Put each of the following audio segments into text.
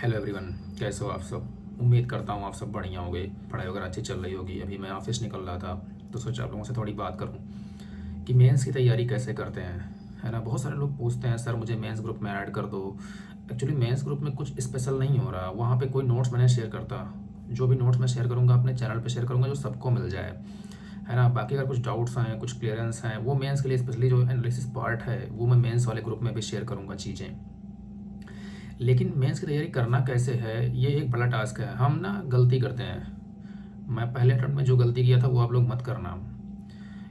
Hello everyone, कैसे हो आप सब। उम्मीद करता हूँ आप सब बढ़िया होंगे, पढ़ाई वगैरह अच्छी चल रही होगी। अभी मैं ऑफिस निकल रहा था तो सोचा आप लोगों से थोड़ी बात करूँ कि मेंस की तैयारी कैसे करते हैं, है ना। बहुत सारे लोग पूछते हैं सर मुझे मेंस ग्रुप में ऐड कर दो। एक्चुअली मेंस ग्रुप में कुछ स्पेशल नहीं हो रहा, वहाँ पे कोई नोट्स मैंने शेयर करता। जो भी नोट्स मैं शेयर करूँगा अपने चैनल पे शेयर करूँगा जो सबको मिल जाए, है ना। बाकी अगर कुछ डाउट्स हैं, कुछ क्लियरेंस हैं, वो मेंस के लिए स्पेशली जो एनालिसिस पार्ट है वो मैं मेंस वाले ग्रुप में भी शेयर करूँगा चीज़ें। लेकिन मेंस की तैयारी करना कैसे है, ये एक बड़ा टास्क है। हम ना गलती करते हैं। मैं पहले अटेम्प्ट में जो गलती किया था वो आप लोग मत करना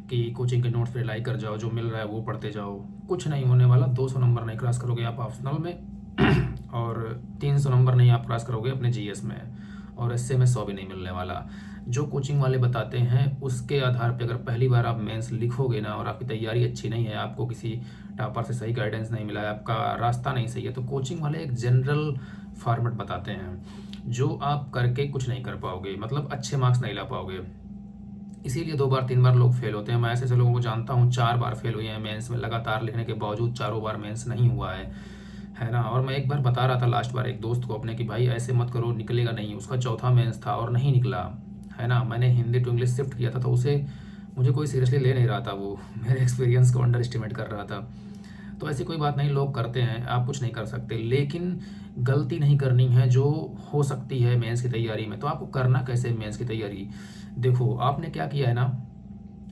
कि कोचिंग के नोट्स पे रिलाई कर जाओ, जो मिल रहा है वो पढ़ते जाओ। कुछ नहीं होने वाला। 200 नंबर नहीं क्रॉस करोगे आप ऑप्शनल में और 300 नंबर नहीं आप क्रॉस करोगे अपने जीएस में, और इससे में 100 भी नहीं मिलने वाला। जो कोचिंग वाले बताते हैं उसके आधार पे अगर पहली बार आप मेंस लिखोगे ना और आपकी तैयारी अच्छी नहीं है, आपको किसी टॉपर से सही गाइडेंस नहीं मिला है, आपका रास्ता नहीं सही है, तो कोचिंग वाले एक जनरल फॉर्मेट बताते हैं जो आप करके कुछ नहीं कर पाओगे, मतलब अच्छे मार्क्स नहीं ला पाओगे। इसीलिए 2 बार 3 बार लोग फेल होते हैं। मैं ऐसे लोगों को जानता हूँ 4 बार फेल हुए हैं मेंस में, लगातार लिखने के बावजूद चारों बार मेंस नहीं हुआ है ना। और मैं एक बार बता रहा था लास्ट बार एक दोस्त को अपने कि भाई ऐसे मत करो, निकलेगा नहीं। उसका चौथा मेंस था और नहीं निकला, है ना। मैंने हिंदी टू इंग्लिश शिफ्ट किया था तो उसे मुझे कोई सीरियसली ले नहीं रहा था, वो मेरे एक्सपीरियंस को अंडर एस्टिमेट कर रहा था। तो ऐसी कोई बात नहीं, लोग करते हैं, आप कुछ नहीं कर सकते। लेकिन गलती नहीं करनी है जो हो सकती है मेंस की तैयारी में। तो आपको करना कैसे मेंस की तैयारी, देखो आपने क्या किया है ना,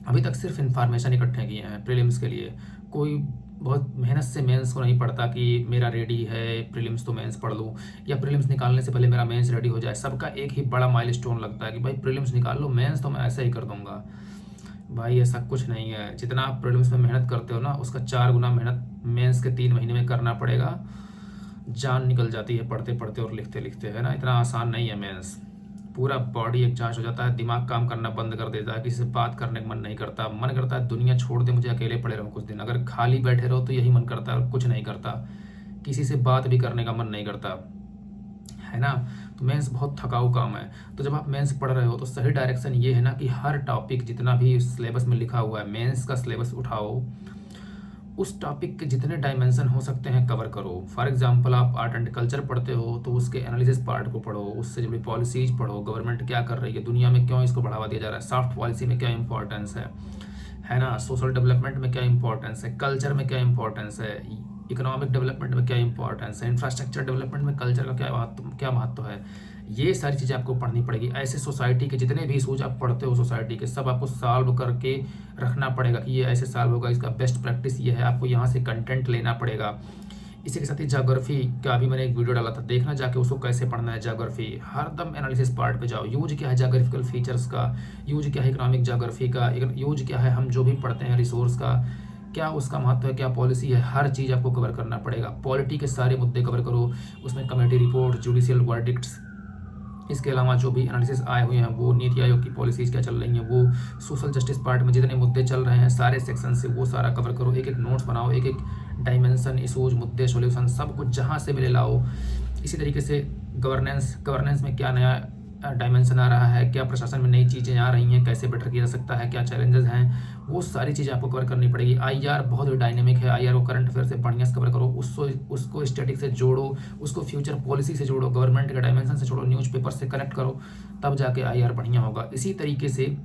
अभी तक सिर्फ इन्फॉर्मेशन इकट्ठे किए हैं प्रीलिम्स के लिए। कोई बहुत मेहनत से मेंस को नहीं पढ़ता कि मेरा रेडी है प्रीलिम्स तो मेंस पढ़ लूँ, या प्रीलिम्स निकालने से पहले मेरा मेंस रेडी हो जाए। सबका एक ही बड़ा माइलस्टोन लगता है कि भाई प्रीलिम्स निकाल लो, मेंस तो मैं ऐसे ही कर दूंगा। भाई ऐसा कुछ नहीं है। जितना आप प्रीलिम्स में मेहनत करते हो ना उसका 4 गुना मेहनत मेंस के 3 महीने में करना पड़ेगा। जान निकल जाती है पढ़ते पढ़ते और लिखते लिखते, है ना। इतना आसान नहीं है मेंस। पूरा बॉडी एग्जॉस्ट हो जाता है, दिमाग काम करना बंद कर देता है, किसी से बात करने का मन नहीं करता, मन करता है दुनिया छोड़ दे, मुझे अकेले पड़े रहूँ कुछ दिन। अगर खाली बैठे रहो तो यही मन करता है और कुछ नहीं करता, किसी से बात भी करने का मन नहीं करता, है ना। तो मेंस बहुत थकाऊ काम है। तो जब आप मेंस पढ़ रहे हो तो सही डायरेक्शन ये है ना कि हर टॉपिक जितना भी सिलेबस में लिखा हुआ है मेंस का सिलेबस उठाओ, उस टॉपिक के जितने डायमेंशन हो सकते हैं कवर करो। फॉर एग्जांपल आप आर्ट एंड कल्चर पढ़ते हो तो उसके एनालिसिस पार्ट को पढ़ो, उससे जुड़ी पॉलिसीज पढ़ो, गवर्नमेंट क्या कर रही है, दुनिया में क्यों इसको बढ़ावा दिया जा रहा है, सॉफ्ट पॉलिसी में क्या इंपॉर्टेंस है ना, सोशल डेवलपमेंट में क्या इंपॉर्टेंस है, कल्चर में क्या इंपॉर्टेंस है, इकोनॉमिक डेवलपमेंट में क्या इंपॉर्टेंस है, इंफ्रास्ट्रक्चर डेवलपमेंट में कल्चर का क्या महत्व है। ये सारी चीज़ें आपको पढ़नी पड़ेगी। ऐसे सोसाइटी के जितने भी इशूज आप पढ़ते हो सोसाइटी के, सब आपको सॉल्व करके रखना पड़ेगा कि ये ऐसे सॉल्व होगा, इसका बेस्ट प्रैक्टिस ये है। आपको यहाँ से कंटेंट लेना पड़ेगा। इसी के साथ ही ज्योग्राफी का भी मैंने एक वीडियो डाला था, देखना जाके उसको कैसे पढ़ना है। ज्योग्राफी हरदम एनालिसिस पार्ट पे जाओ, यूज क्या है ज्योग्राफिकल फीचर्स का, यूज क्या है इकोनॉमिक ज्योग्राफी का, यूज क्या है हम जो भी पढ़ते हैं रिसोर्स का, क्या उसका महत्व है, क्या पॉलिसी है, हर चीज़ आपको कवर करना पड़ेगा। पॉलिटी के सारे मुद्दे कवर करो, उसमें कमेटी रिपोर्ट, जुडिशियल वर्डिक्ट्स, इसके अलावा जो भी एनालिसिस आए हुए हैं वो नीति आयोग की पॉलिसीज़ क्या चल रही हैं, वो सोशल जस्टिस पार्ट में जितने मुद्दे चल रहे हैं सारे सेक्शन से वो सारा कवर करो। एक एक नोट्स बनाओ, एक एक डायमेंशन, इशूज, मुद्दे, सॉल्यूशन सब कुछ जहाँ से मिले लाओ। इसी तरीके से गवर्नेंस में क्या नया डायमेंशन आ रहा है, क्या प्रशासन में नई चीज़ें आ रही हैं, कैसे बेटर किया जा सकता है, क्या चैलेंजेस हैं, वो सारी चीज़ें आपको कवर करनी पड़ेगी। आईआर बहुत ही डायनेमिक है, आईआर को करंट अफेयर से बढ़िया से कवर करो, उसको स्टैटिक से जोड़ो, उसको फ्यूचर पॉलिसी से जोड़ो, गवर्नमेंट के डायमेंशन से जोड़ो, न्यूज़पेपर से कनेक्ट करो, तब जाके आईआर बढ़िया होगा। इसी तरीके से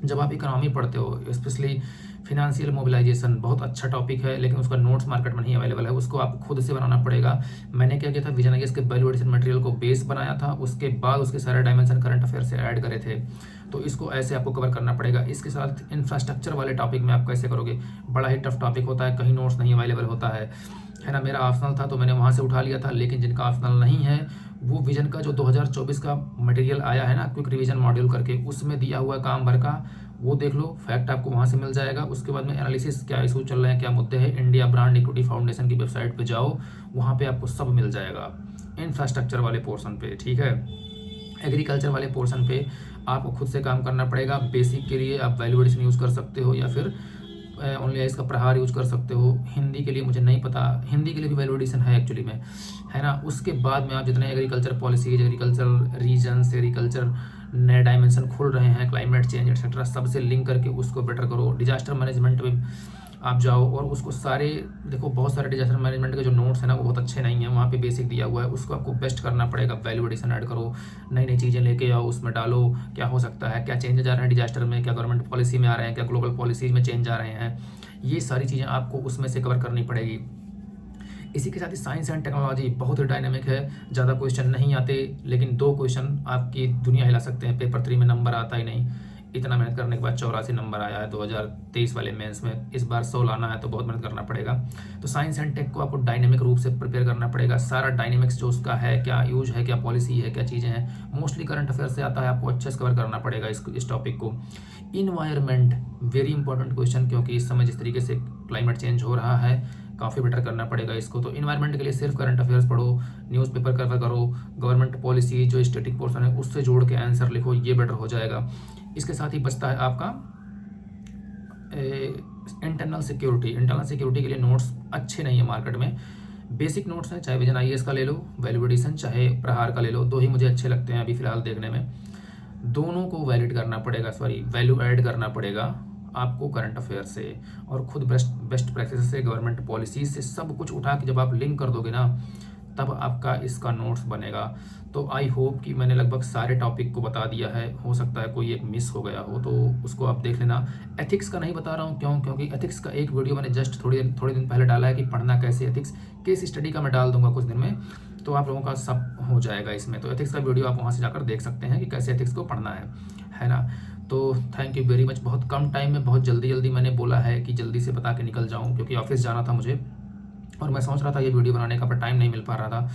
जब आप इकोनॉमी पढ़ते हो, स्पेशली फिनेंशियल मोबिलाइजेशन बहुत अच्छा टॉपिक है, लेकिन उसका नोट्स मार्केट में नहीं अवेलेबल है, उसको आपको खुद से बनाना पड़ेगा। मैंने क्या किया था, विजन आईएएस के वैल्यू एडिशन मटेरियल को बेस बनाया था, उसके बाद उसके सारे डायमेंशन करंट अफेयर से ऐड करे थे। तो इसको ऐसे आपको कवर करना पड़ेगा। इसके साथ इंफ्रास्ट्रक्चर वाले टॉपिक में आप कैसे करोगे, बड़ा ही टफ टॉपिक होता है, कहीं नोट्स नहीं अवेलेबल होता है ना। मेरा ऑप्शनल था तो मैंने वहाँ से उठा लिया था, लेकिन जिनका ऑप्शनल नहीं है वो विजन का जो 2024 का मटेरियल आया है ना, क्विक रिवीजन मॉड्यूल करके, उसमें दिया हुआ काम भर का वो देख लो, फैक्ट आपको वहाँ से मिल जाएगा। उसके बाद में एनालिसिस क्या इशू चल रहे हैं, क्या मुद्दे हैं, इंडिया ब्रांड इक्विटी फाउंडेशन की वेबसाइट पे जाओ, वहाँ पे आपको सब मिल जाएगा इंफ्रास्ट्रक्चर वाले पोर्शन पे, ठीक है। एग्रीकल्चर वाले पोर्शन पे आपको खुद से काम करना पड़ेगा। बेसिक के लिए आप वैल्यू एडिशन यूज़ कर सकते हो या फिर ओनली इसका प्रहार यूज कर सकते हो। हिंदी के लिए मुझे नहीं पता, हिंदी के लिए भी वैल्यू एडिशन है एक्चुअली में, है ना। उसके बाद में आप जितने agriculture policies, agriculture regions, agriculture नए डायमेंशन खुल रहे हैं, क्लाइमेट चेंज एक्सेट्रा, सबसे लिंक करके उसको बेटर करो। डिजास्टर मैनेजमेंट में आप जाओ और उसको सारे देखो, बहुत सारे डिजास्टर मैनेजमेंट के जो नोट्स हैं ना वो बहुत अच्छे नहीं हैं, वहाँ पे बेसिक दिया हुआ है, उसको आपको बेस्ट करना पड़ेगा। वैल्यू एडिशन ऐड करो, नई नई चीज़ें लेके आओ, उसमें डालो क्या हो सकता है, क्या चेंजेस आ रहे हैं डिजास्टर में, क्या गवर्नमेंट पॉलिसी में आ रहे हैं, क्या ग्लोबल पॉलिसीज में चेंज आ रहे हैं, ये सारी चीज़ें आपको उसमें से कवर करनी पड़ेगी। इसी के साथ ही साइंस एंड टेक्नोलॉजी बहुत ही डायनेमिक है, ज़्यादा क्वेश्चन नहीं आते, लेकिन 2 क्वेश्चन आपकी दुनिया हिला सकते हैं। पेपर 3 में नंबर आता ही नहीं, इतना मेहनत करने के बाद 84 नंबर आया है 2023 वाले मेंस में। इस बार 100 लाना है तो बहुत मेहनत करना पड़ेगा। तो साइंस एंड टेक को आपको डायनेमिक रूप से प्रिपेयर करना पड़ेगा। सारा डायनेमिक्स जो उसका है, क्या यूज है, क्या पॉलिसी है, क्या चीज़ें हैं, मोस्टली करंट अफेयर से आता है, आपको अच्छे से कवर करना पड़ेगा इस टॉपिक को। इन्वायरमेंट वेरी इंपॉर्टेंट क्वेश्चन, क्योंकि इस समय जिस तरीके से क्लाइमेट चेंज हो रहा है, काफ़ी बेटर करना पड़ेगा इसको। तो इन्वायरमेंट के लिए सिर्फ करंट अफेयर्स पढ़ो, न्यूज़पेपर कवर करो, गवर्नमेंट पॉलिसी जो स्टैटिक पोर्शन है उससे जोड़ के आंसर लिखो, ये बेटर हो जाएगा। इसके साथ ही बचता है आपका इंटरनल सिक्योरिटी के लिए नोट्स अच्छे नहीं है मार्केट में। बेसिक नोट्स हैं, चाहे विजन आईएएस का ले लो, वैल्यू एडिशन, चाहे प्रहार का ले लो, 2 ही मुझे अच्छे लगते हैं अभी फिलहाल देखने में। दोनों को वैलिड करना पड़ेगा, वैल्यू ऐड करना पड़ेगा आपको करंट अफेयर से, और खुद बेस्ट प्रैक्टिस से, गवर्नमेंट पॉलिसी से, सब कुछ उठा के जब आप लिंक कर दोगे ना, तब आपका इसका नोट्स बनेगा। तो आई होप कि मैंने लगभग सारे टॉपिक को बता दिया है। हो सकता है कोई एक मिस हो गया हो तो उसको आप देख लेना। एथिक्स का नहीं बता रहा हूँ, क्योंकि एथिक्स का एक वीडियो मैंने जस्ट थोड़े दिन पहले डाला है कि पढ़ना कैसे एथिक्स, केस स्टडी का मैं डाल दूंगा कुछ दिन में, तो आप लोगों का सब हो जाएगा इसमें। तो एथिक्स का वीडियो आप वहाँ से जाकर देख सकते हैं कि कैसे एथिक्स को पढ़ना है ना। तो थैंक यू वेरी मच। बहुत कम टाइम में बहुत जल्दी मैंने बोला है कि जल्दी से बता के निकल जाऊँ, क्योंकि ऑफिस जाना था मुझे, और मैं सोच रहा था ये वीडियो बनाने का, पर टाइम नहीं मिल पा रहा था।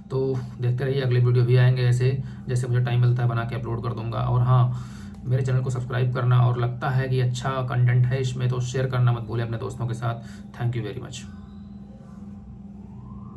तो देखते रहिए, अगले वीडियो भी आएंगे ऐसे, जैसे मुझे टाइम मिलता है बना के अपलोड कर दूंगा। और हाँ, मेरे चैनल को सब्सक्राइब करना, और लगता है कि अच्छा कंटेंट है इसमें तो शेयर करना मत भूलें अपने दोस्तों के साथ। Thank you very much.